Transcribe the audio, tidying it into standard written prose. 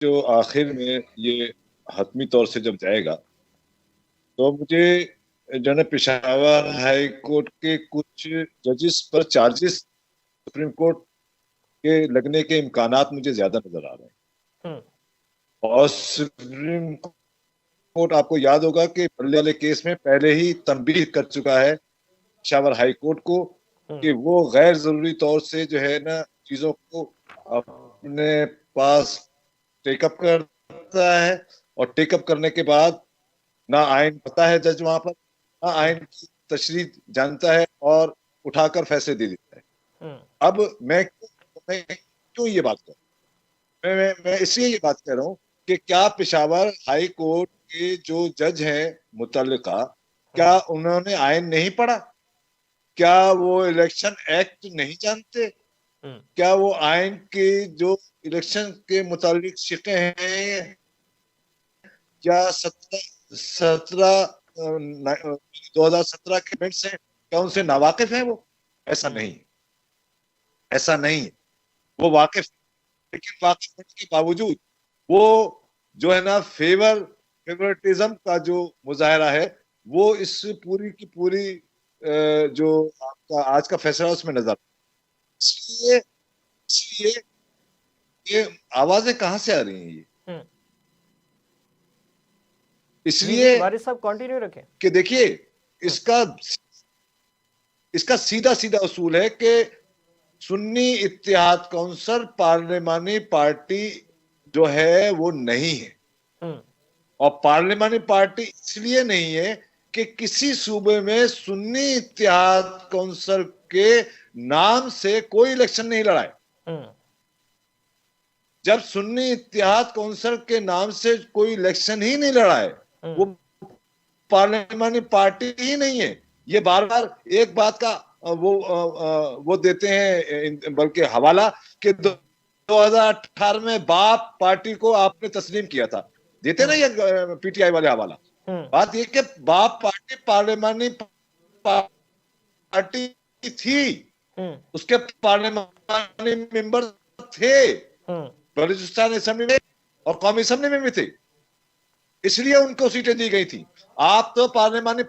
जो आखिर में ये हतमी तौर से जब जाएगा, तो मुझे जो है पेशावर हाई कोर्ट के कुछ जजेस पर चार्जेस सुप्रीम कोर्ट के लगने के इम्कानात मुझे ज्यादा नजर आ रहे हैं। हम्म। और सुप्रीम कोर्ट, आपको याद होगा कि बल्ले वाले केस में पहले ही तंबीह कर चुका है पेशावर हाई कोर्ट को हम्म। कि वो गैर जरूरी तौर से जो है ना चीजों को अपने पास टेकअप करता है, और टेकअप करने के बाद ना आइन पता है जज वहां पर, ना हम्म। आइन की तशरीह जानता है, और उठाकर फैसले दे देता है। हम्म। अब मैं क्यों ये बात कर रहा हूं? मैं इसलिए ये बात कर रहा हूँ कि क्या पेशावर हाई कोर्ट के जो जज हैं मुतल्लिका, हम्म। क्या उन्होंने आइन नहीं पढ़ा? क्या वो इलेक्शन एक्ट नहीं जानते? हम्म। क्या वो आइन के जो इलेक्शन के मुतालिक शिकें हैं, क्या 17 2017 के इवेंट से क्या उनसे नावाकिफ है वो? ऐसा हम्म। नहीं है, ऐसा नहीं है। वो वाकिफ, लेकिन वाकिफ होने के बावजूद वो जो है ना फेवरेटिज्म का जो मुजाहरा है, वो इस पूरी की पूरी जो आपका आज का फैसला है, उसमें नजर। इसलिए इसलिए ये आवाजें कहां से आ रही हैं ये? हम्म। जी जी, इसलिए वारिस साहब कंटिन्यू रखें। कि देखिए, हम्म। इसका इसका सीधा सीधा उसूल है कि सुन्नी इत्तेहाद कौंसिल पार्लिमानी पार्टी जो है वो नहीं है। हम्म। और पार्लिमानी पार्टी इसलिए नहीं है कि किसी सूबे में सुन्नी इत्तेहाद कौंसिल के नाम से कोई इलेक्शन नहीं लड़ा है। हम्म। जब सुन्नी इत्तेहाद कौंसिल के नाम से कोई इलेक्शन ही नहीं लड़ा है, हम्म। वो पार्लियामानी पार्टी ही नहीं है। ये बार बार एक बात का वो देते हैं बल्कि हवाला कि 2018 में बाप पार्टी को आपने तस्लीम किया था, देते ना हम्म। ये पीटीआई वाले हवाला। हम्म। बात ये कि बाप पार्टी पार्लियामानी पार्टी थी, हम्म। उसके पार्लियामानी मेंबर थे, हम्म। बलूचिस्तान असेंबली में और कौमी असेंबली में भी थे, इसलिए उनको सीटें दी गई थी। आप तो पार्लियामानी